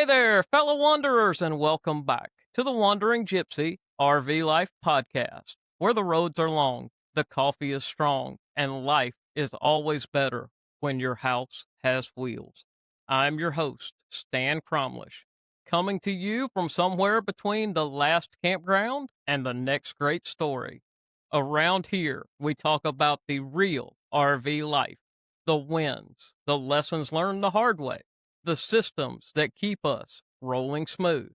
there, fellow wanderers, and welcome back to the Wandering Gypsy RV Life Podcast, where the roads are long, the coffee is strong, and life is always better when your house has wheels. I'm your host, Stan Cromlish, coming to you from somewhere between the last campground and the next great story. Around here, we talk about the real RV life, the wins, the lessons learned the hard way, the systems that keep us rolling smooth,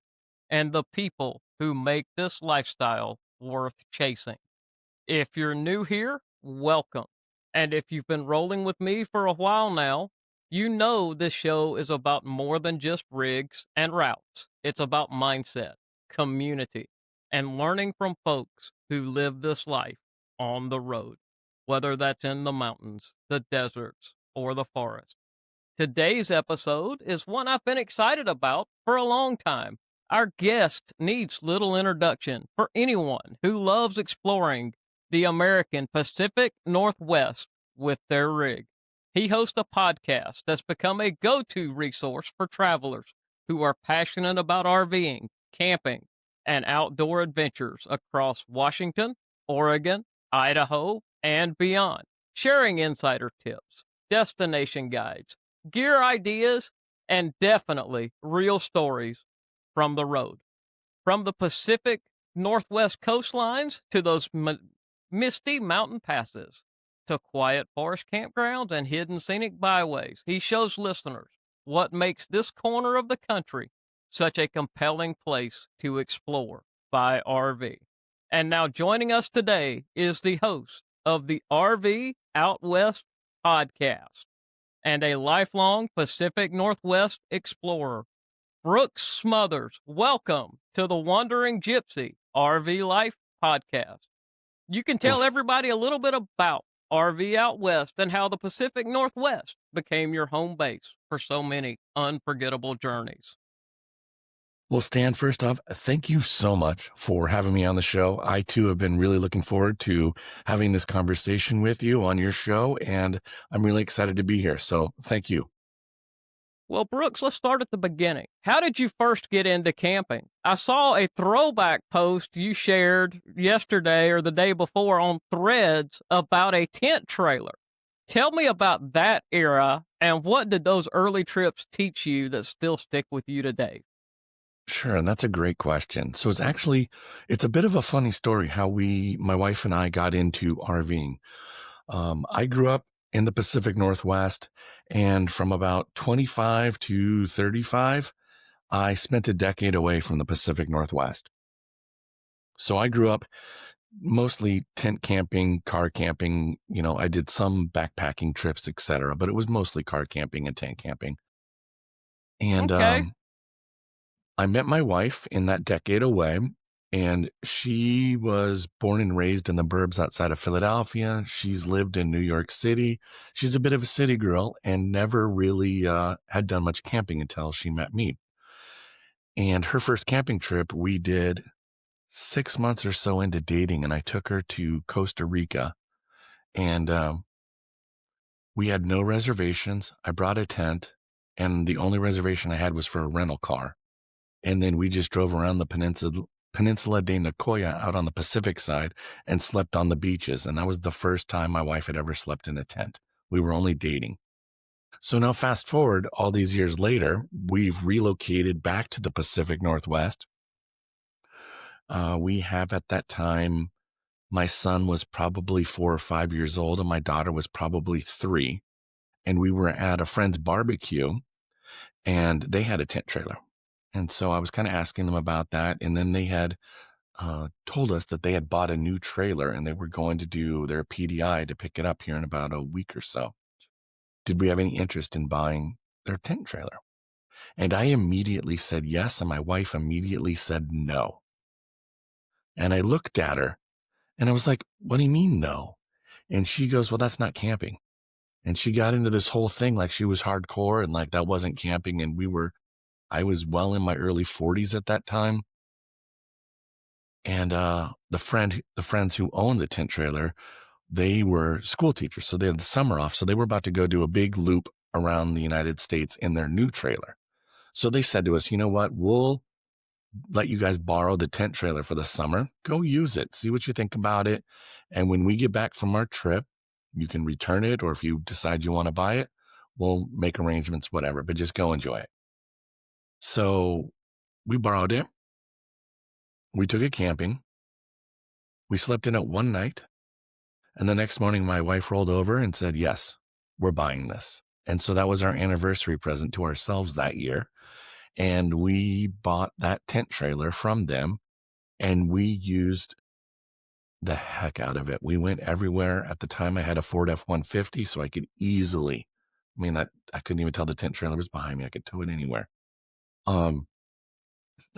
and the people who make this lifestyle worth chasing. If you're new here, welcome. And if you've been rolling with me for a while now, you know this show is about more than just rigs and routes. It's about mindset, community, and learning from folks who live this life on the road, whether that's in the mountains, the deserts, or the forest. Today's episode is one I've been excited about for a long time. Our guest needs little introduction for anyone who loves exploring the American Pacific Northwest with their rig. He hosts a podcast that's become a go-to resource for travelers who are passionate about RVing, camping, and outdoor adventures across Washington, Oregon, Idaho, and beyond, sharing insider tips, destination guides, gear ideas, and definitely real stories from the road. From the Pacific Northwest coastlines to those misty mountain passes to quiet forest campgrounds and hidden scenic byways, he shows listeners what makes this corner of the country such a compelling place to explore by RV. And now joining us today is the host of the RV Out West podcast and a lifelong Pacific Northwest explorer, Brooks Smothers. Welcome to the Wandering Gypsy RV Life Podcast. You can tell everybody a little bit about RV Out West and how the Pacific Northwest became your home base for so many unforgettable journeys. Well, Stan, first off, thank you so much for having me on the show. I, too, have been really looking forward to having this conversation with you on your show, and I'm really excited to be here. So thank you. Well, Brooks, let's start at the beginning. How did you first get into camping? I saw a throwback post you shared yesterday or the day before on Threads about a tent trailer. Tell me about that era, and what did those early trips teach you that still stick with you today? Sure, and that's a great question. So it's a bit of a funny story how my wife and I got into RVing. I grew up in the Pacific Northwest, and from about 25 to 35, I spent a decade away from the Pacific Northwest. So I grew up mostly tent camping, car camping. I did some backpacking trips, etc., but it was mostly car camping and tent camping. And Okay. I met my wife in that decade away, and she was born and raised in the burbs outside of Philadelphia. She's lived in New York City. She's a bit of a city girl and never really had done much camping until she met me. And her first camping trip we did 6 months or so into dating, and I took her to Costa Rica. And we had no reservations. I brought a tent, and the only reservation I had was for a rental car. And then we just drove around the Peninsula de Nicoya out on the Pacific side and slept on the beaches. And that was the first time my wife had ever slept in a tent. We were only dating. So now fast forward all these years later, we've relocated back to the Pacific Northwest. We have at that time, my son was probably 4 or 5 years old and my daughter was probably 3. And we were at a friend's barbecue and they had a tent trailer. And so I was kind of asking them about that. And then they had told us that they had bought a new trailer and they were going to do their PDI to pick it up here in about a week or so. Did we have any interest in buying their tent trailer? And I immediately said yes. And my wife immediately said no. And I looked at her and I was like, what do you mean no? And she goes, well, that's not camping. And she got into this whole thing like she was hardcore and like that wasn't camping. And I was well in my early 40s at that time. And the friends who owned the tent trailer, they were school teachers. So they had the summer off. So they were about to go do a big loop around the United States in their new trailer. So they said to us, you know what? We'll let you guys borrow the tent trailer for the summer. Go use it. See what you think about it. And when we get back from our trip, you can return it. Or if you decide you want to buy it, we'll make arrangements, whatever, but just go enjoy it. So we borrowed it. We took it camping. We slept in it one night. And the next morning, my wife rolled over and said, yes, we're buying this. And so that was our anniversary present to ourselves that year. And we bought that tent trailer from them and we used the heck out of it. We went everywhere. At the time, I had a Ford F-150, so I could easily, I couldn't even tell the tent trailer was behind me. I could tow it anywhere. And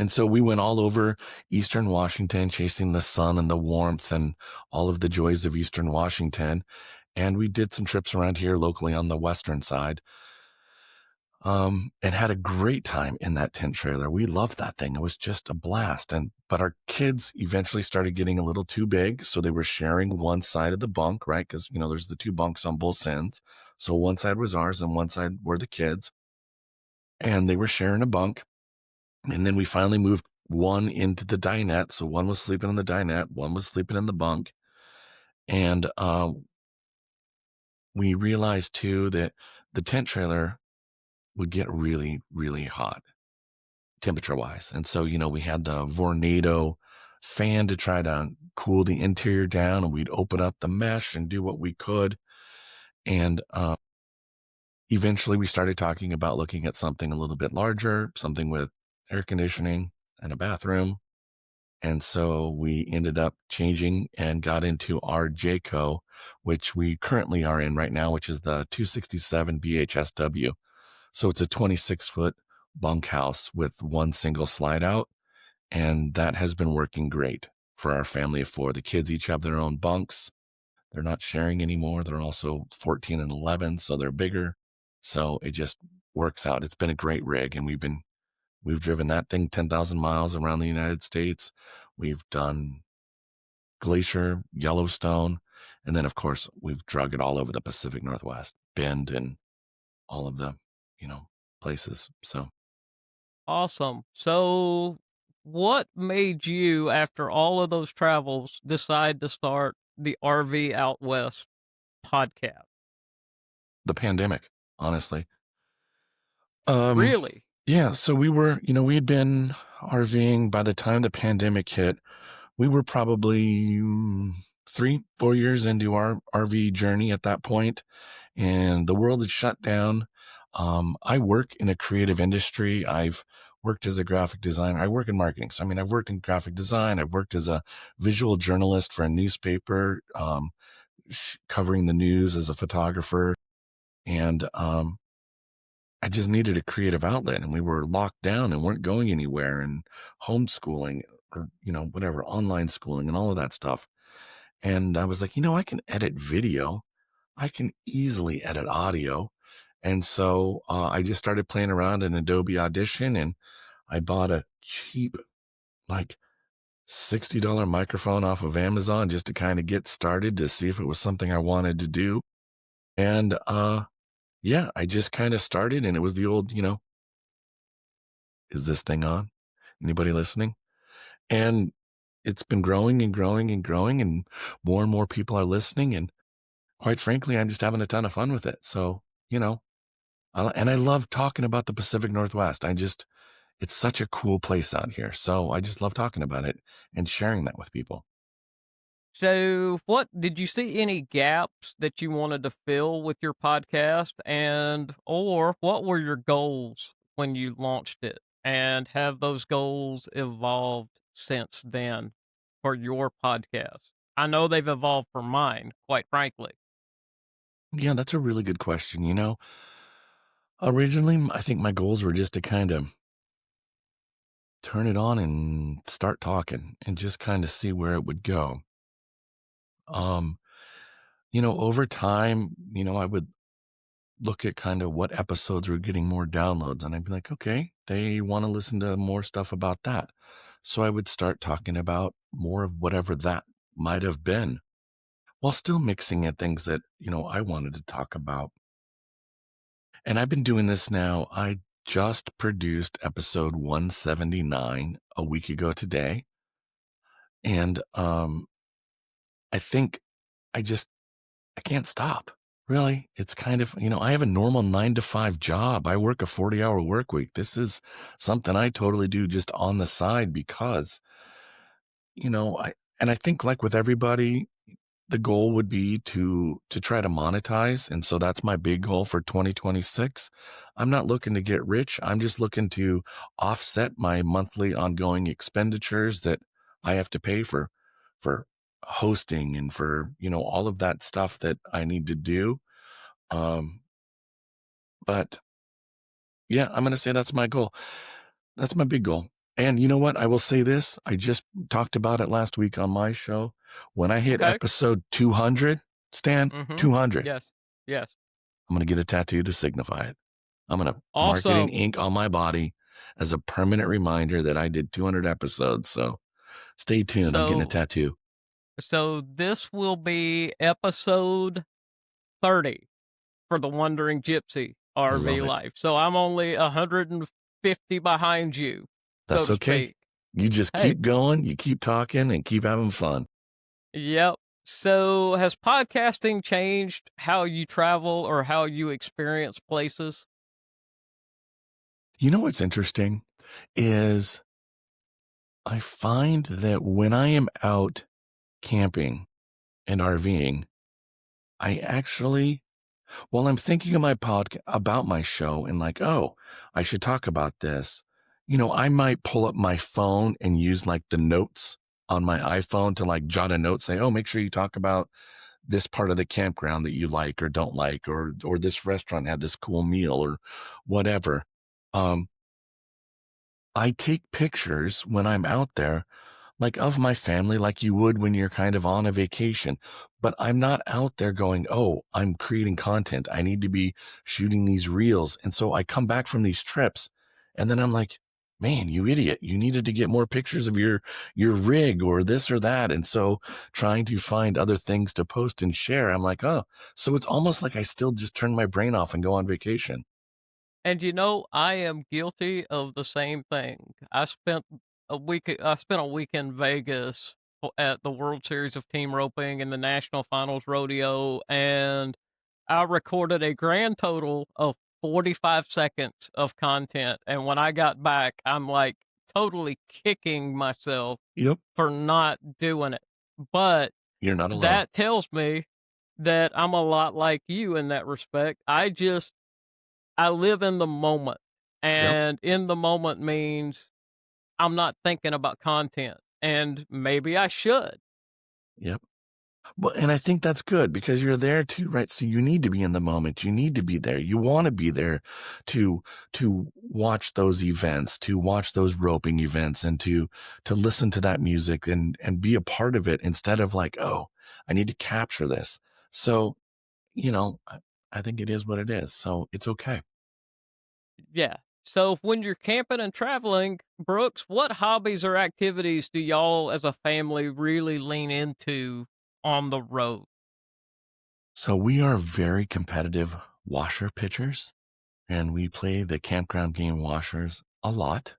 so we went all over Eastern Washington, chasing the sun and the warmth and all of the joys of Eastern Washington. And we did some trips around here locally on the western side. And had a great time in that tent trailer. We loved that thing. It was just a blast. But our kids eventually started getting a little too big. So they were sharing one side of the bunk, right? Because, there's the two bunks on both ends. So one side was ours and one side were the kids. And they were sharing a bunk. And then we finally moved one into the dinette. So one was sleeping in the dinette, one was sleeping in the bunk. And we realized too that the tent trailer would get really, really hot temperature wise. And so, we had the Vornado fan to try to cool the interior down, and we'd open up the mesh and do what we could. And eventually we started talking about looking at something a little bit larger, something with air conditioning and a bathroom. And so we ended up changing and got into our Jayco, which we currently are in right now, which is the 267 BHSW. So it's a 26-foot bunkhouse with one single slide out. And that has been working great for our family of four. The kids each have their own bunks. They're not sharing anymore. They're also 14 and 11, so they're bigger. So it just works out. It's been a great rig, and we've driven that thing 10,000 miles around the United States. We've done Glacier, Yellowstone, and then, of course, we've drug it all over the Pacific Northwest, Bend, and all of the, places. So Awesome. So, what made you, after all of those travels, decide to start the RV Out West podcast? the pandemic, honestly. Um, Really? yeah, so we had been RVing by the time the pandemic hit. We were probably 3-4 years into our RV journey at that point, and the world had shut down. I work in a creative industry. I've worked as a graphic designer. I work in marketing. So, I've worked in graphic design. I've worked as a visual journalist for a newspaper, covering the news as a photographer. And I just needed a creative outlet, and we were locked down and weren't going anywhere, and homeschooling or, whatever, online schooling and all of that stuff. And I was like, I can edit video. I can easily edit audio. And so I just started playing around in Adobe Audition, and I bought a cheap, like $60 microphone off of Amazon just to kind of get started to see if it was something I wanted to do. And yeah, I just kind of started, and it was the old, is this thing on? Anybody listening? And it's been growing and growing and growing, and more people are listening. And quite frankly, I'm just having a ton of fun with it. So, and I love talking about the Pacific Northwest. It's such a cool place out here. So I just love talking about it and sharing that with people. So, what did you see any gaps that you wanted to fill with your podcast, or what were your goals when you launched it? And have those goals evolved since then for your podcast? I know they've evolved for mine, quite frankly. Yeah, that's a really good question. Originally, I think my goals were just to kind of turn it on and start talking and just kind of see where it would go. Um, over time, I would look at kind of what episodes were getting more downloads, and I'd be like, okay, they want to listen to more stuff about that. So I would start talking about more of whatever that might have been, while still mixing in things that, I wanted to talk about. And I've been doing this now. I just produced episode 179 a week ago today. And I think I can't stop. Really. It's kind of, I have a normal 9 to 5 job. I work a 40-hour work week. This is something I totally do just on the side because, I think like with everybody, the goal would be to try to monetize. And so that's my big goal for 2026. I'm not looking to get rich. I'm just looking to offset my monthly ongoing expenditures that I have to pay for hosting and for, all of that stuff that I need to do. But yeah, I'm going to say that's my goal. That's my big goal. And you know what? I will say this. I just talked about it last week on my show. When I hit Okay. episode 200, Stan, 200, Yes. Yes. I'm going to get a tattoo to signify it. I'm going to mark it in Awesome. ink on my body as a permanent reminder that I did 200 episodes. So stay tuned. I'm getting a tattoo. So this will be episode 30 for the Wandering Gypsy I love RV it. life. So I'm only 150 behind you. That's so to okay. speak. You just Hey. keep going, you keep talking, and keep having fun. Yep. So has podcasting changed how you travel or how you experience places? You know what's interesting is I find that when I am out camping and RVing, I actually, while I'm thinking of my about my show and like, oh, I should talk about this, I might pull up my phone and use like the notes on my iPhone to like jot a note, say, oh, make sure you talk about this part of the campground that you like or don't like, or this restaurant had this cool meal or whatever. I take pictures when I'm out there, like of my family, like you would when you're kind of on a vacation, but I'm not out there going, oh, I'm creating content. I need to be shooting these reels. And so I come back from these trips and then I'm like, man, you idiot. You needed to get more pictures of your rig or this or that. And so trying to find other things to post and share, I'm like, oh, so it's almost like I still just turn my brain off and go on vacation. And I am guilty of the same thing. I spent a week in Vegas at the World Series of Team Roping and the National Finals Rodeo, and I recorded a grand total of 45 seconds of content. And when I got back, I'm like totally kicking myself Yep. for not doing it. But You're not alone. that tells me that I'm a lot like you in that respect. I live in the moment, and in the moment means I'm not thinking about content, and maybe I should. Yep. Well, and I think that's good because you're there too, right? So you need to be in the moment. You need to be there. You want to be there to watch those events, to watch those roping events, and to listen to that music and be a part of it instead of like, oh, I need to capture this. So, I think it is what it is. So it's okay. Yeah. So when you're camping and traveling, Brooks, what hobbies or activities do y'all as a family really lean into on the road? So we are very competitive washer pitchers, and we play the campground game washers a lot.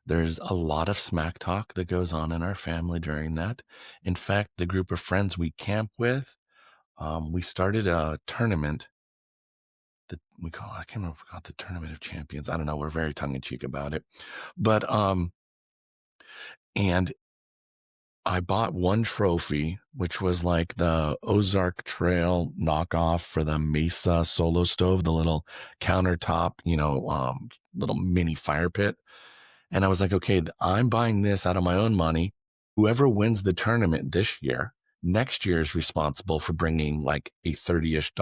There's a lot of smack talk that goes on in our family during that. In fact, the group of friends we camp with, we started a tournament that I can't remember if we call it the Tournament of Champions. I don't know. We're very tongue in cheek about it. But, and I bought one trophy, which was like the Ozark Trail knockoff for the Mesa Solo Stove, the little countertop, little mini fire pit. And I was like, okay, I'm buying this out of my own money. Whoever wins the tournament this year, next year is responsible for bringing like a $30-ish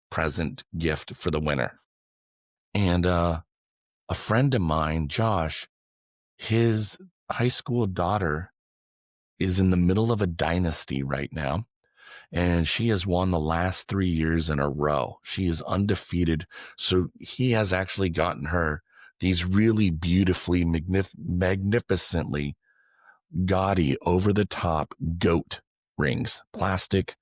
present gift for the winner. And a friend of mine, Josh, his high school daughter is in the middle of a dynasty right now. And she has won the last 3 years in a row. She is undefeated. So he has actually gotten her these really beautifully, magnificently gaudy, over the top goat rings, plastic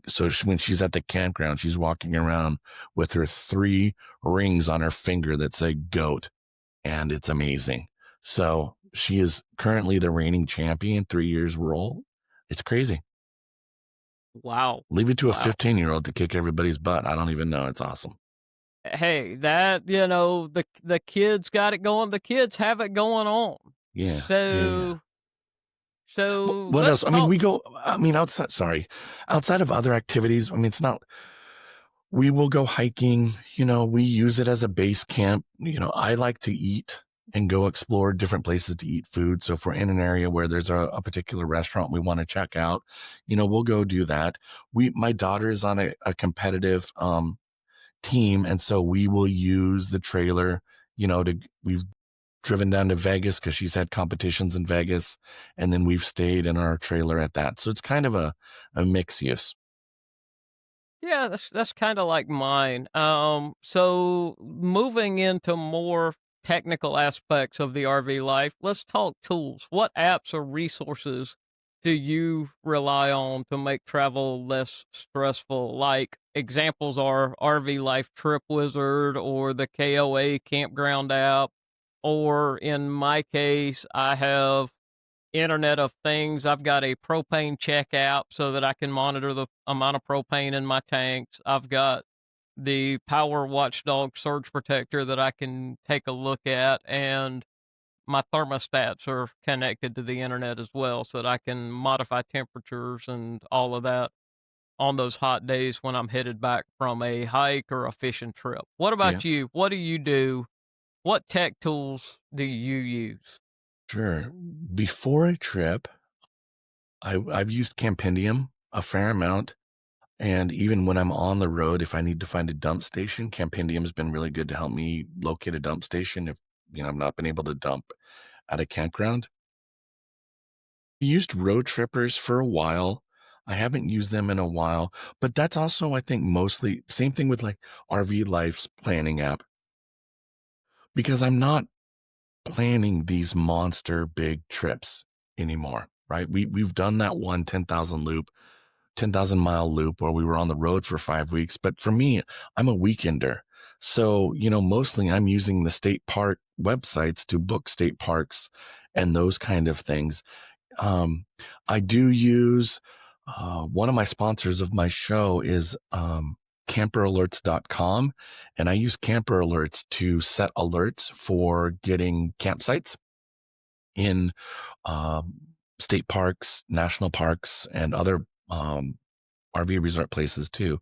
So when she's at the campground, she's walking around with her 3 rings on her finger that say goat, and it's amazing. So she is currently the reigning champion, 3 years old. It's crazy. Wow. Leave it to a Wow. 15-year-old to kick everybody's butt. I don't even know. It's awesome. Hey, that, the kids got it going. The kids have it going on. Yeah. Yeah. Yeah. So so What else? let's I mean, talk. we go, I mean, outside of other activities, I mean, it's not, we will go hiking, we use it as a base camp. I like to eat and go explore different places to eat food. So if we're in an area where there's a particular restaurant we want to check out, we'll go do that. My daughter is on a competitive, team. And so we will use the trailer, we've driven down to Vegas because she's had competitions in Vegas. And then we've stayed in our trailer at that. So it's kind of a mix use. Yeah, that's kind of like mine. So moving into more technical aspects of the RV life, let's talk tools. What apps or resources do you rely on to make travel less stressful? Like examples are RV Life Trip Wizard or the KOA Campground app, or in my case, I have Internet of Things. I've got a propane check app so that I can monitor the amount of propane in my tanks. I've got the Power Watchdog surge protector that I can take a look at, and my thermostats are connected to the internet as well so that I can modify temperatures and all of that on those hot days when I'm headed back from a hike or a fishing trip. What Yeah, about you? What do you do? What tech tools do you use? sure. Before a trip, I've used Campendium a fair amount. And even when I'm on the road, if I need to find a dump station, Campendium has been really good to help me locate a dump station if, I've not been able to dump at a campground. I used road trippers for a while. I haven't used them in a while, but that's also, I think, mostly same thing with like RV Life's planning app, because I'm not planning these monster big trips anymore, right? We've done that 10,000 mile loop where we were on the road for 5 weeks. But for me, I'm a weekender. So, mostly I'm using the state park websites to book state parks and those kind of things. Um, I do use one of my sponsors of my show is camperalerts.com. And I use camper alerts to set alerts for getting campsites in um, state parks, national parks, and other RV resort places too.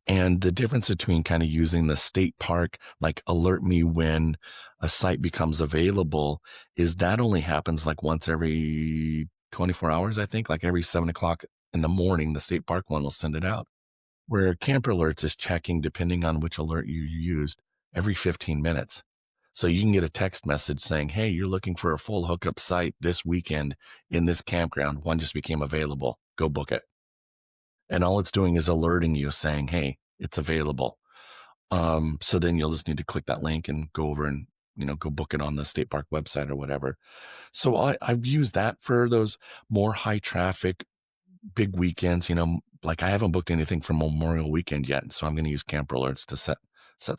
And the difference between kind of using the state park, like alert me when a site becomes available, is that only happens like once every 24 hours, I think, like every 7 o'clock in the morning, the state park one will send it out. Where Camper Alerts is checking, depending on which alert you used, every 15 minutes. So you can get a text message saying, hey, you're looking for a full hookup site this weekend in this campground. One just became available. Go book it. And all it's doing is alerting you saying, hey, it's available. So then you'll just need to click that link and go over and, go book it on the state park website or whatever. So I've used that for those more high traffic, big weekends, like I haven't booked anything for Memorial Weekend yet. So I'm going to use Camper Alerts to set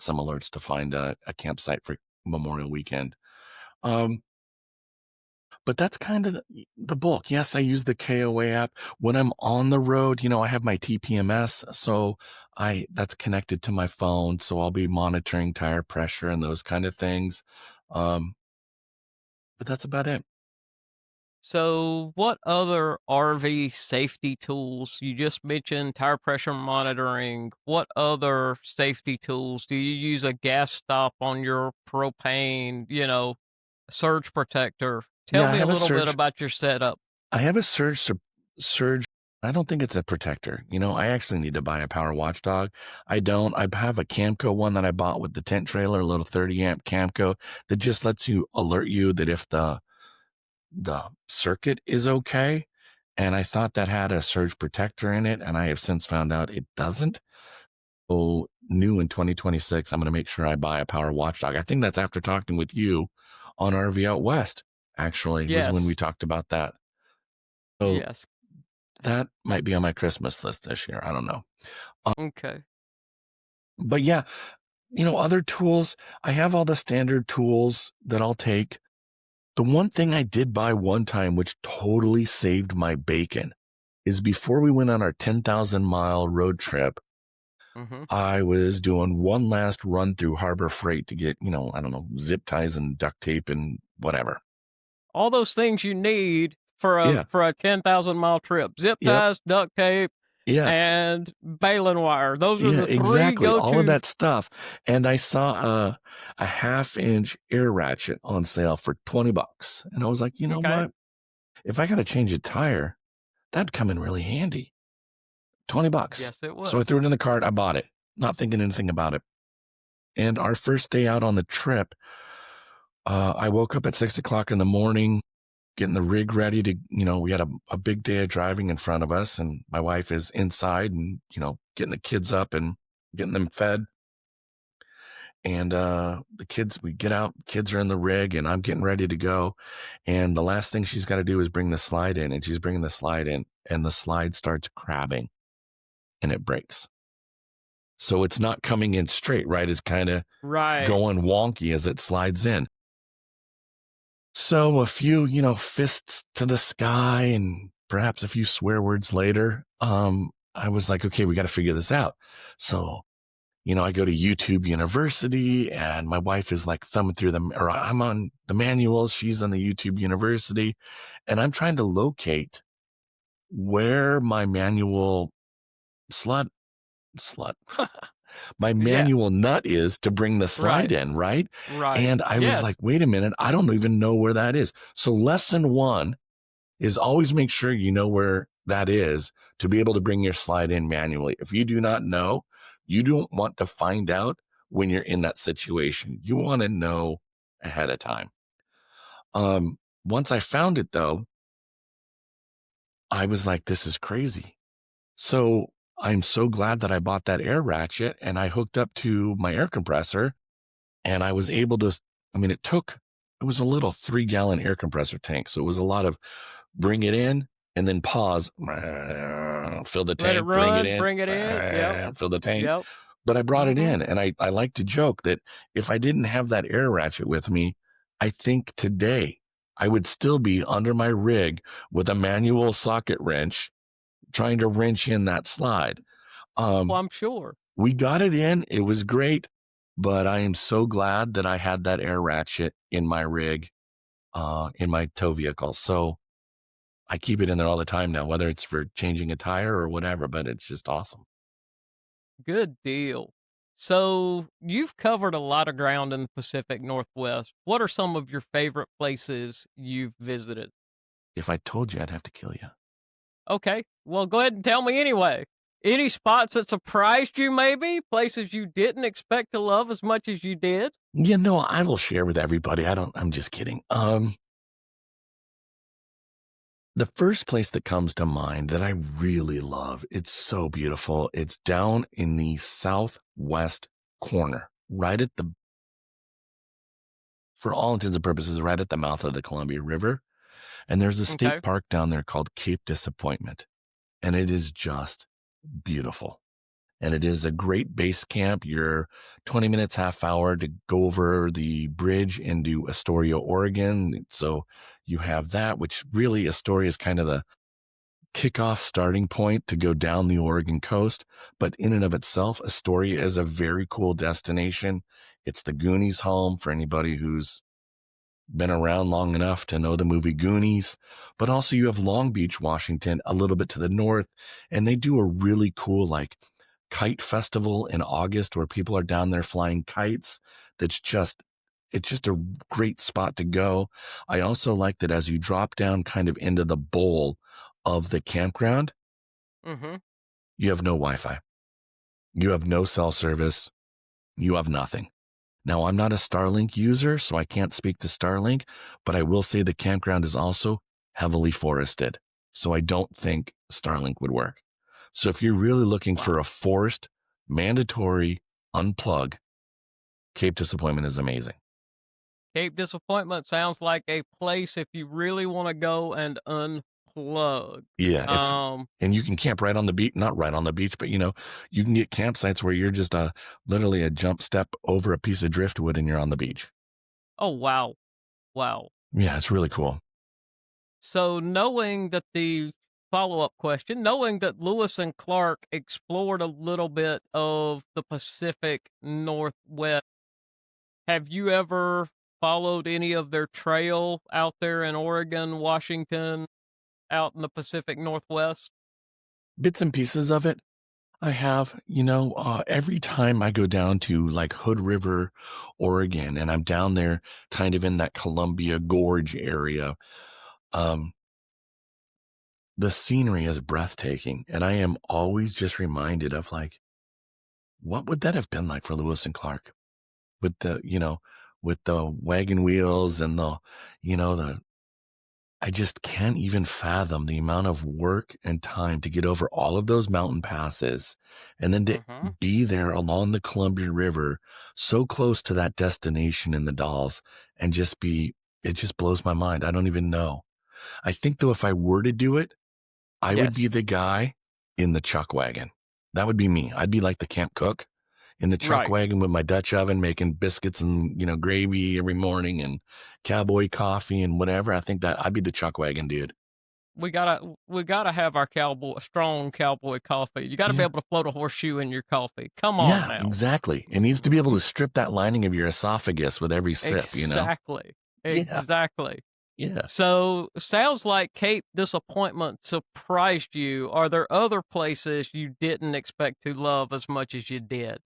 some alerts to find a campsite for Memorial Weekend. Um, But that's kind of the bulk. Yes, I use the KOA app when I'm on the road. I have my TPMS, so that's connected to my phone, so I'll be monitoring tire pressure and those kind of things. Um, but that's about it. So, what other RV safety tools? You just mentioned tire pressure monitoring. What other safety tools? Do you use a gas stop on your propane, surge protector? Tell Yeah, I me a have a little bit surge. about your setup. I have a surge. I don't think it's a protector. I actually need to buy a power watchdog. I don't. I have a Camco one that I bought with the tent trailer, a little 30 amp Camco that just lets you alert you that if the circuit is okay. And I thought that had a surge protector in it, and I have since found out it doesn't. So new in 2026, I'm going to make sure I buy a power watchdog. I think that's after talking with you on RV Out West, actually, was when we Yes, talked about that. So yes. That might be on my Christmas list this year. I don't know. Okay. But yeah, other tools, I have all the standard tools that I'll take. The one thing I did buy one time, which totally saved my bacon, is before we went on our 10,000-mile road trip, Mm-hmm. I was doing one last run through Harbor Freight to get, I don't know, zip ties and duct tape and whatever. All those things you need for Yeah. a 10,000-mile trip: zip Yep. ties, duct tape, Yeah. and baling wire. Those are the three exactly. go-to. All of that stuff. And I saw a 1/2-inch air ratchet on sale for $20. And I was like, you know Okay. what? If I got to change a tire, that'd come in really handy. $20. Yes, it would. So I threw it in the cart. I bought it, not thinking anything about it. And our first day out on the trip, I woke up at 6 o'clock in the morning, getting the rig ready to, we had a big day of driving in front of us, and my wife is inside and, getting the kids up and getting them fed. And the kids, we get out, kids are in the rig, and I'm getting ready to go. And the last thing she's got to do is bring the slide in, and she's bringing the slide in, and the slide starts crabbing and it breaks. So it's not coming in straight, right? It's kind of going wonky as it slides in. So a few, fists to the sky and perhaps a few swear words later, I was like, okay, we got to figure this out. So, I go to YouTube University, and my wife is like thumbing through them, or I'm on the manuals, she's on the YouTube University, and I'm trying to locate where my manual my manual nut is to bring the slide in, right? Right. And I was like, wait a minute, I don't even know where that is. So lesson 1 is always make sure you know where that is to be able to bring your slide in manually. If you do not know, you don't want to find out when you're in that situation. You want to know ahead of time. Once I found it though, I was like, this is crazy. So I'm so glad that I bought that air ratchet, and I hooked up to my air compressor, and I was able to, it was a little 3-gallon air compressor tank. So it was a lot of bring it in and then pause, fill the tank, Let it run, bring it in, fill the tank. Yep. But I brought it in, and I like to joke that if I didn't have that air ratchet with me, I think today I would still be under my rig with a manual socket wrench trying to wrench in that slide. Well, I'm sure. We got it in. It was great, but I am so glad that I had that air ratchet in my rig, in my tow vehicle. So I keep it in there all the time now, whether it's for changing a tire or whatever, but it's just awesome. Good deal. So you've covered a lot of ground in the Pacific Northwest. What are some of your favorite places you've visited? If I told you, I'd have to kill you. Okay, well, go ahead and tell me anyway. Any spots that surprised you, maybe? Places you didn't expect to love as much as you did? I will share with everybody. I'm just kidding. The first place that comes to mind that I really love, it's so beautiful. It's down in the southwest corner, for all intents and purposes, right at the mouth of the Columbia River. And there's a state park down there called Cape Disappointment. And it is just beautiful. And it is a great base camp. You're 20 minutes, half hour to go over the bridge into Astoria, Oregon. So you have that, which really Astoria is kind of the kickoff starting point to go down the Oregon coast. But in and of itself, Astoria is a very cool destination. It's the Goonies home for anybody who's been around long enough to know the movie Goonies. But also you have Long Beach, Washington, a little bit to the north. And they do a really cool, kite festival in August where people are down there flying kites. It's just a great spot to go. I also like that as you drop down kind of into the bowl of the campground, you have no Wi-Fi. You have no cell service. You have nothing. Now, I'm not a Starlink user, so I can't speak to Starlink, but I will say the campground is also heavily forested. So I don't think Starlink would work. So if you're really looking for a forced, mandatory unplug, Cape Disappointment is amazing. Cape Disappointment sounds like a place if you really want to go and unplug. unplugged. Yeah, Um, and you can camp right on the beach, not right on the beach, but you can get campsites where you're just literally a jump step over a piece of driftwood and you're on the beach. oh, wow. Wow. Yeah, it's really cool. So knowing that the follow-up question, knowing that Lewis and Clark explored a little bit of the Pacific Northwest, have you ever followed any of their trail out there in Oregon, Washington, out in the Pacific Northwest? Bits and pieces of it. I have, every time I go down to like Hood River, Oregon, and I'm down there kind of in that Columbia Gorge area, um, the scenery is breathtaking. And I am always just reminded of like, what would that have been like for Lewis and Clark with with the wagon wheels and the I just can't even fathom the amount of work and time to get over all of those mountain passes and then to Mm-hmm. be there along the Columbia River, so close to that destination in the Dalles, and it just blows my mind. I don't even know. I think though, if I were to do it, I would be Yes. the guy in the chuck wagon. That would be me. I'd be like the camp cook in the truck Right. wagon with my Dutch oven, making biscuits and, gravy every morning and cowboy coffee and whatever. I think that I'd be the chuck wagon dude. We gotta have our strong cowboy coffee. You gotta be Yeah. able to float a horseshoe in your coffee. Come on Yeah, now. exactly. It needs to be able to strip that lining of your esophagus with every sip, Exactly. Yeah. Exactly. Yeah. So sounds like Cape Disappointment surprised you. Are there other places you didn't expect to love as much as you did?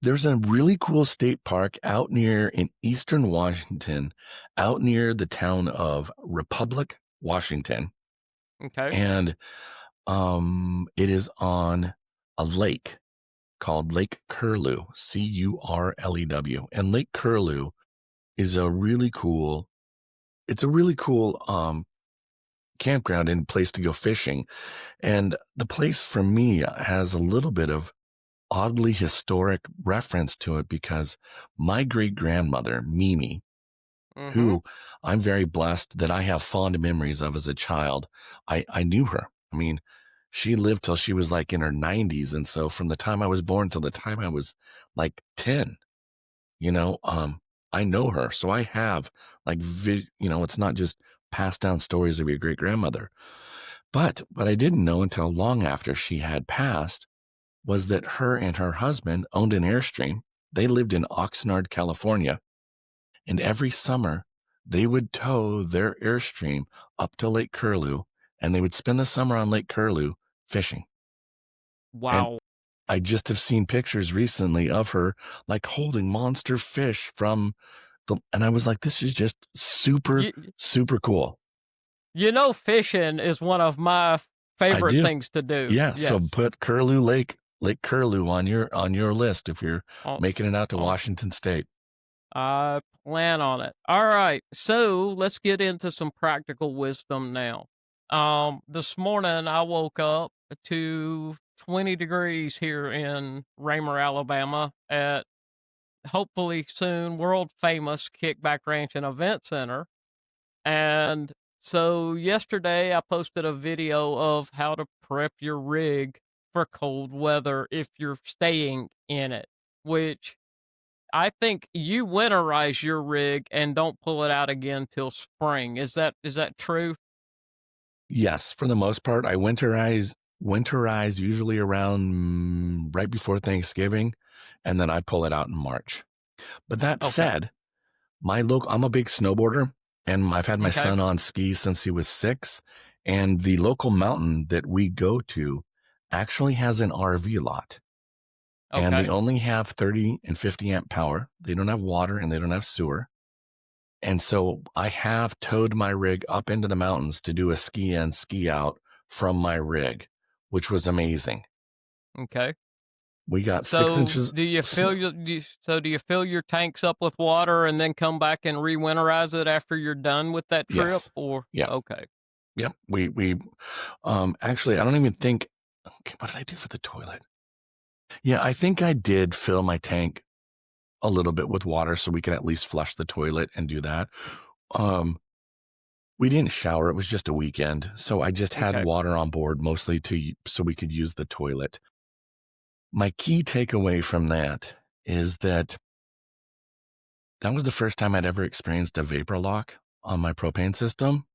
There's a really cool state park out near in eastern Washington, out near the town of Republic, Washington. Okay. And it is on a lake called Lake Curlew, Curlew. And Lake Curlew is it's a really cool campground and place to go fishing. And the place for me has a little bit of oddly historic reference to it because my great grandmother, Mimi, Mm-hmm. who I'm very blessed that I have fond memories of as a child, I knew her. I mean, she lived till she was like in her 90s. And so from the time I was born till the time I was like 10, you know, um, I know her. So I have like, it's not just passed down stories of your great grandmother. But what I didn't know until long after she had passed was that her and her husband owned an Airstream. They lived in Oxnard, California. And every summer they would tow their Airstream up to Lake Curlew and they would spend the summer on Lake Curlew fishing. And Wow. I just have seen pictures recently of her like holding monster fish and I was like, this is just super, You, super cool. fishing is one of my I favorite do. things to do. Yeah. So Yes. put Lake Curlew on your list if you're On, making it out to on, Washington State. I plan on it. All right. So let's get into some practical wisdom now. This morning I woke up to 20 degrees here in Raymer, Alabama at hopefully soon world famous Kickback Ranch and Event Center. And so yesterday I posted a video of how to prep your rig for cold weather if you're staying in it, which I think you winterize your rig and don't pull it out again till spring. Is that true? Yes, for the most part, I winterize usually around right before Thanksgiving, and then I pull it out in March. But that Okay. said, I'm a big snowboarder, and I've had my Okay. son on skis since he was 6. And the local mountain that we go to actually has an RV lot, and they Okay. only have 30 and 50 amp power. They don't have water and they don't have sewer. And so I have towed my rig up into the mountains to do a ski in, ski out from my rig, which was amazing. Okay. We got 6 So inches. do you fill your tanks up with water and then come back and re-winterize it after you're done with that trip? Yes. Or Yeah. okay. Yep. Actually, I don't even think, okay, what did I do for the toilet? Yeah, I think I did fill my tank a little bit with water so we can at least flush the toilet and do that. Um, We didn't shower. It was just a weekend. So I just had Okay. water on board mostly so we could use the toilet. My key takeaway from that is that that was the first time I'd ever experienced a vapor lock on my propane system.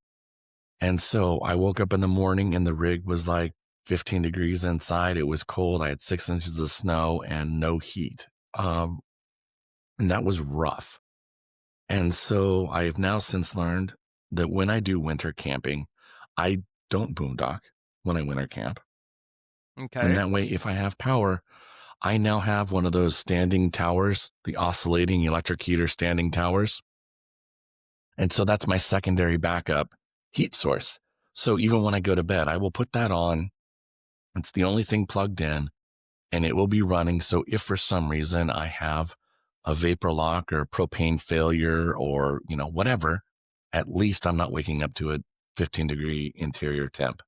And so I woke up in the morning and the rig was like 15 degrees inside. It was cold. I had 6 inches of snow and no heat. And that was rough. And so I have now since learned that when I do winter camping, I don't boondock when I winter camp. And Okay. that way, if I have power, I now have one of those standing towers, the oscillating electric heater standing towers. And so that's my secondary backup heat source. So even when I go to bed, I will put that on. It's the only thing plugged in and it will be running. So if for some reason I have a vapor lock or propane failure or, whatever, at least I'm not waking up to a 15-degree interior temp.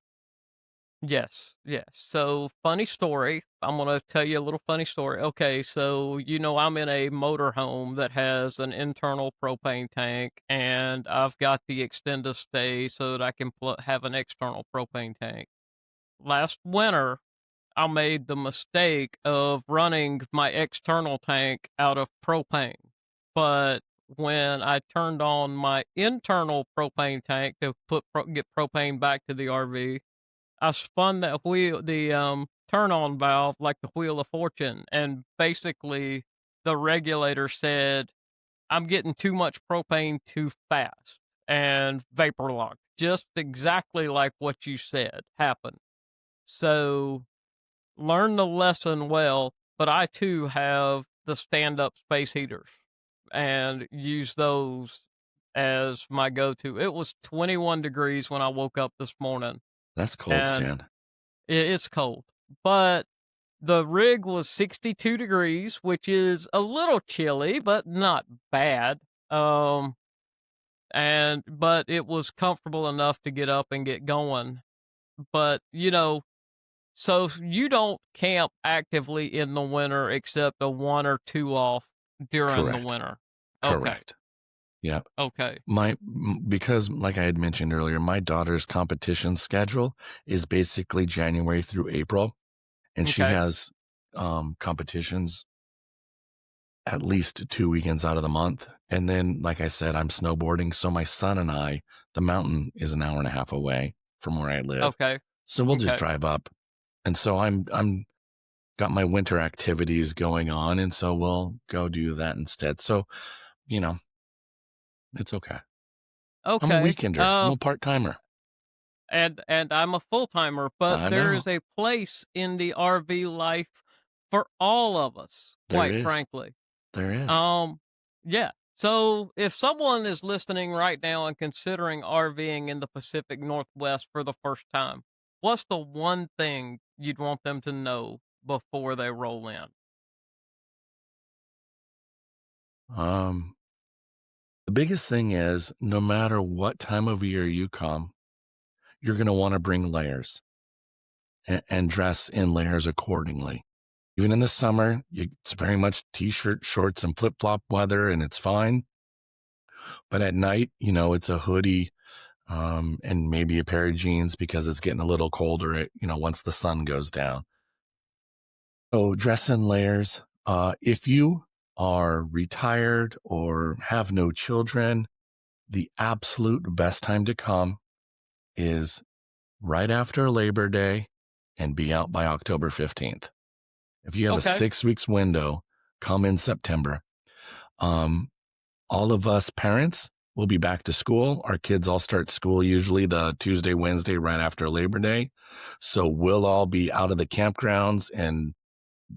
Yes, yes. So, funny story. I'm gonna tell you a little funny story. Okay, so I'm in a motorhome that has an internal propane tank, and I've got the extended stay so that I can have an external propane tank. Last winter, I made the mistake of running my external tank out of propane, but when I turned on my internal propane tank to get propane back to the RV, I spun that wheel, the turn on valve, like the wheel of fortune, and basically the regulator said, I'm getting too much propane too fast, and vapor locked. Just exactly like what you said happened. So learn the lesson well, but I too have the stand up space heaters and use those as my go to. It was 21 degrees when I woke up this morning, That's cold, and Stan. it's cold, but the rig was 62 degrees, which is a little chilly, but not bad. Um, but it was comfortable enough to get up and get going. But, so you don't camp actively in the winter except a one or two off during the Correct. winter. Okay. Correct. Yeah. Okay. Because like I had mentioned earlier, my daughter's competition schedule is basically January through April, and she Okay. has competitions at least 2 weekends out of the month. And then, like I said, I'm snowboarding. So my son and I, the mountain is an hour and a half away from where I live. Okay. So we'll just Okay. drive up. And so I'm got my winter activities going on. And so we'll go do that instead. So, you know, it's okay. I'm a Okay. weekender. I'm a part-timer. And I'm a full timer, but I there know. is a place in the RV life for all of us, There quite is. frankly. There is. Um, yeah. So if someone is listening right now and considering RVing in the Pacific Northwest for the first time, what's the one thing you'd want them to know before they roll in? Um, the biggest thing is no matter what time of year you come, you're going to want to bring layers and dress in layers accordingly. Even in the summer, it's very much t-shirt, shorts, and flip-flop weather, and it's fine. But at night, it's a hoodie and maybe a pair of jeans because it's getting a little colder, once the sun goes down. So dress in layers. If you are retired or have no children, the absolute best time to come is right after Labor Day and be out by October 15th. If you have a Okay. 6 weeks window, come in September. Um, all of us parents will be back to school. Our kids all start school usually the Tuesday, Wednesday, right after Labor Day. So we'll all be out of the campgrounds and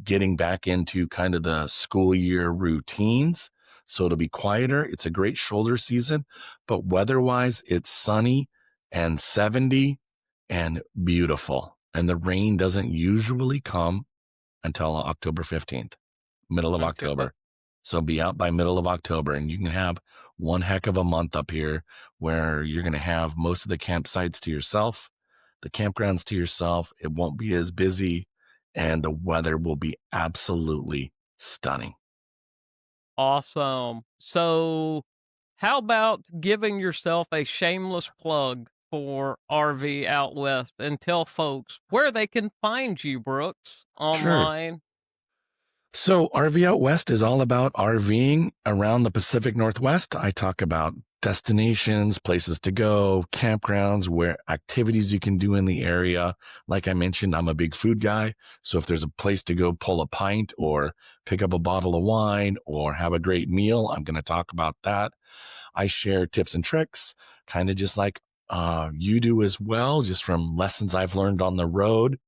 getting back into kind of the school year routines. So it'll be quieter. It's a great shoulder season, but weather-wise, it's sunny and 70 and beautiful. And the rain doesn't usually come until October 15th, middle of Okay. October. So be out by middle of October and you can have one heck of a month up here where you're going to have most of the campsites to yourself, the campgrounds to yourself. It won't be as busy and the weather will be absolutely stunning. Awesome. So how about giving yourself a shameless plug for RV Out West and tell folks where they can find you, Brooks, Sure. online? So, RV Out West is all about RVing around the Pacific Northwest. I talk about destinations, places to go, campgrounds, where activities you can do in the area. Like I mentioned, I'm a big food guy. So, if there's a place to go pull a pint or pick up a bottle of wine or have a great meal, I'm going to talk about that. I share tips and tricks, kind of just like you do as well, just from lessons I've learned on the road.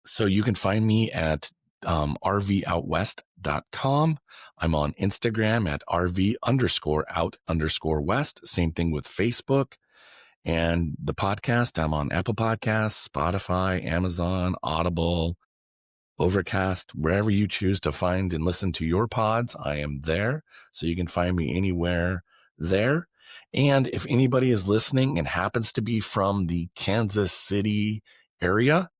So you can find me at rvoutwest.com. I'm on Instagram at rv_out_west. Same thing with Facebook. And the podcast, I'm on Apple Podcasts, Spotify, Amazon, Audible, Overcast, wherever you choose to find and listen to your pods, I am there. So you can find me anywhere there. And if anybody is listening and happens to be from the Kansas City area,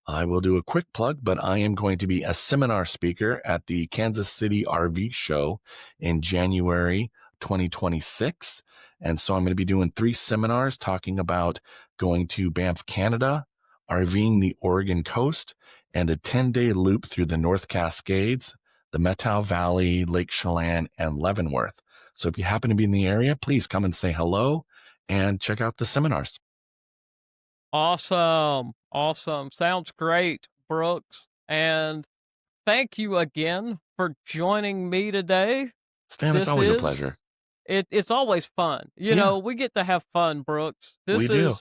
I will do a quick plug, but I am going to be a seminar speaker at the Kansas City RV show in January 2026. And so I'm going to be doing 3 seminars talking about going to Banff, Canada, RVing the Oregon coast, and a 10-day loop through the North Cascades, the Methow Valley, Lake Chelan, and Leavenworth. So if you happen to be in the area, please come and say hello and check out the seminars. Awesome. Awesome. Sounds great, Brooks. And thank you again for joining me today. Stan, it's always a pleasure. It's always fun. You know, we get to have fun, Brooks. We do.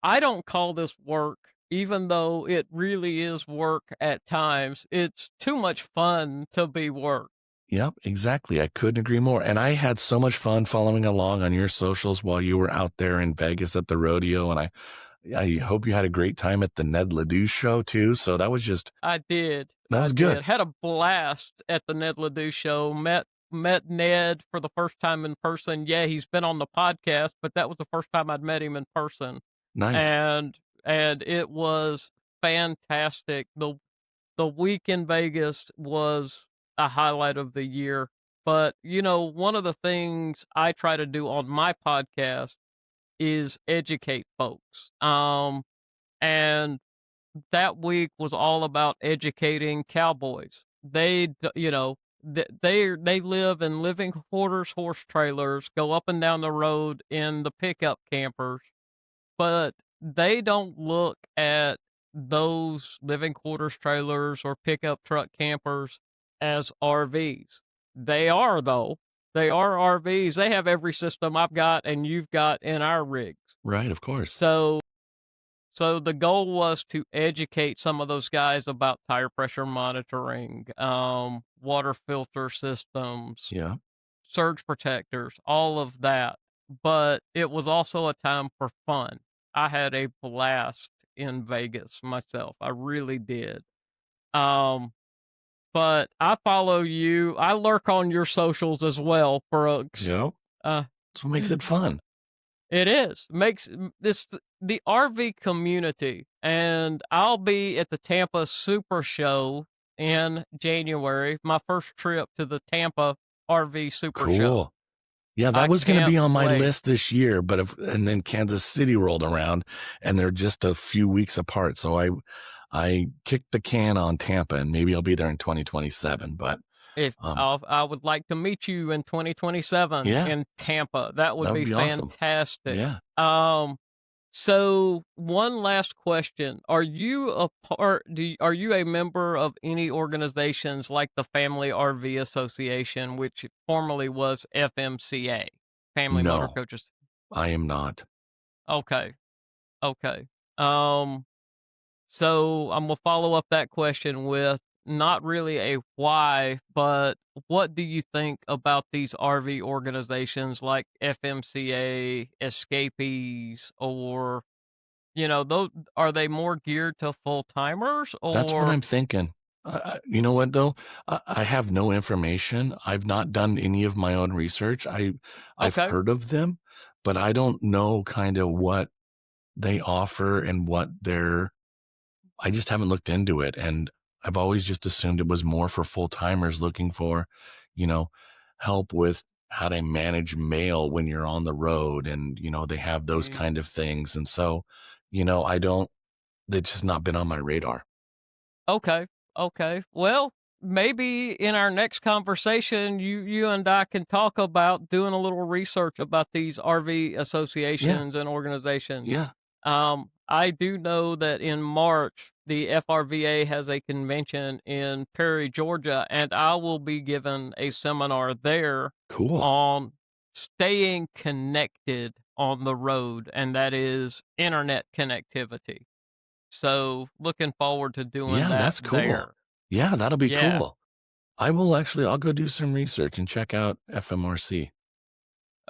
I don't call this work, even though it really is work at times. It's too much fun to be work. Yep, exactly. I couldn't agree more. And I had so much fun following along on your socials while you were out there in Vegas at the rodeo. And I hope you had a great time at the Ned Ledoux show too. So that was just, I did. That was good. Had a blast at the Ned Ledoux show. Met Ned for the first time in person. Yeah, he's been on the podcast, but that was the first time I'd met him in person. Nice. And it was fantastic. The week in Vegas was a highlight of the year. But, you know, one of the things I try to do on my podcast is educate folks. And that week was all about educating cowboys. They live in living quarters, horse trailers, go up and down the road in the pickup campers, but they don't look at those living quarters trailers or pickup truck campers as RVs. They are, though. They are RVs. They have every system I've got and you've got in our rigs. Right, of course. So the goal was to educate some of those guys about tire pressure monitoring, water filter systems, surge protectors, all of that. But it was also a time for fun. I had a blast in Vegas myself. I really did. But I follow you. I lurk on your socials as well, Brooks. Yep. That's what makes it fun. It is. Makes this the RV community. And I'll be at the Tampa Super Show in January, my first trip to the Tampa RV Super Show. Yeah, that was going to be on my list this year, and then Kansas City rolled around and they're just a few weeks apart. So I kicked the can on Tampa, and maybe I'll be there in 2027. But I would like to meet you in 2027 in Tampa. That would be fantastic. Awesome. Yeah. So one last question: Are you are you a member of any organizations like the Family RV Association, which formerly was FMCA, Family Motor Coaches? I am not. Okay. So I'm going to follow up that question with not really a why, but what do you think about these RV organizations like FMCA, Escapees, or, you know, those, are they more geared to full-timers? That's what I'm thinking. You know what, though? I have no information. I've not done any of my own research. I've heard of them, but I don't know kind of what they offer and what I just haven't looked into it. And I've always just assumed it was more for full timers looking for, help with how to manage mail when you're on the road, and they have those Mm. kind of things. And so, I don't. It's just not been on my radar. Okay. Okay. Well, maybe in our next conversation, you and I can talk about doing a little research about these RV Yeah, associations and organizations. yeah. I do know that in March, the FRVA has a convention in Perry, Georgia, and I will be given a seminar there Cool. on staying connected on the road, and that is internet connectivity. So, looking forward to doing Yeah, that that's cool. there. Yeah, that'll be Yeah. cool. I'll go do some research and check out FMRC.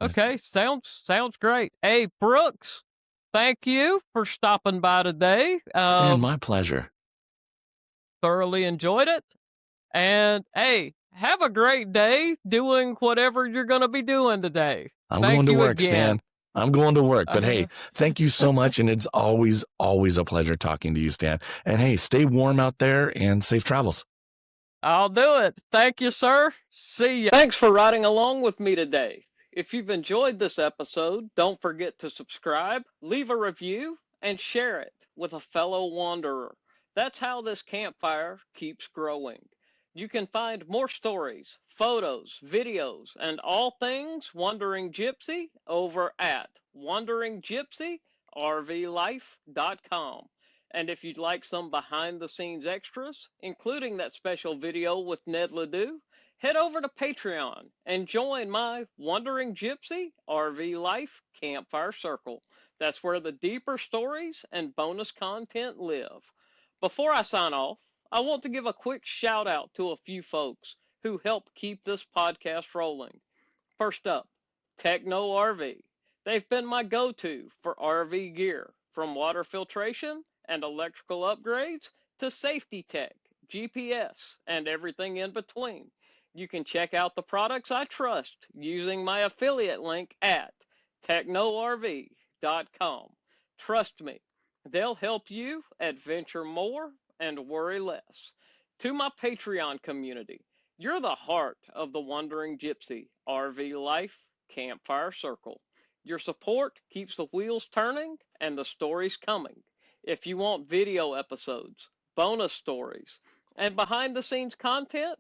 Okay. Sounds great. Hey, Brooks, thank you for stopping by today. Stan, my pleasure. Thoroughly enjoyed it. And hey, have a great day doing whatever you're going to be doing today. I'm going Thank to you work, Stan. again. I'm going to work. But Uh, hey, thank you so much. And it's always, always a pleasure talking to you, Stan. And hey, stay warm out there and safe travels. I'll do it. Thank you, sir. See ya. Thanks for riding along with me today. If you've enjoyed this episode, don't forget to subscribe, leave a review, and share it with a fellow wanderer. That's how this campfire keeps growing. You can find more stories, photos, videos, and all things Wandering Gypsy over at wanderinggypsyrvlife.com. And if you'd like some behind the scenes extras, including that special video with Ned Ledoux, head over to Patreon and join my Wandering Gypsy RV Life Campfire Circle. That's where the deeper stories and bonus content live. Before I sign off, I want to give a quick shout out to a few folks who help keep this podcast rolling. First up, TechnoRV. They've been my go-to for RV gear, from water filtration and electrical upgrades to safety tech, GPS, and everything in between. You can check out the products I trust using my affiliate link at technorv.com. Trust me, they'll help you adventure more and worry less. To my Patreon community, you're the heart of the Wandering Gypsy RV Life Campfire Circle. Your support keeps the wheels turning and the stories coming. If you want video episodes, bonus stories, and behind the scenes content,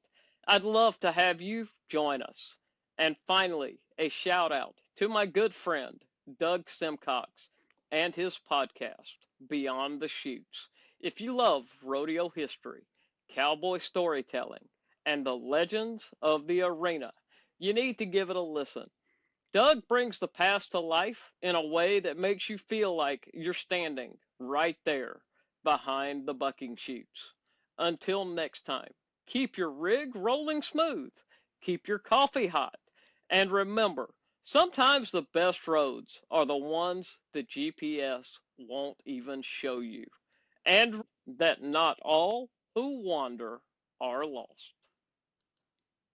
I'd love to have you join us. And finally, a shout out to my good friend, Doug Simcox, and his podcast, Beyond the Chutes. If you love rodeo history, cowboy storytelling, and the legends of the arena, you need to give it a listen. Doug brings the past to life in a way that makes you feel like you're standing right there behind the bucking chutes. Until next time, keep your rig rolling smooth, keep your coffee hot, and remember, sometimes the best roads are the ones the GPS won't even show you. And that not all who wander are lost.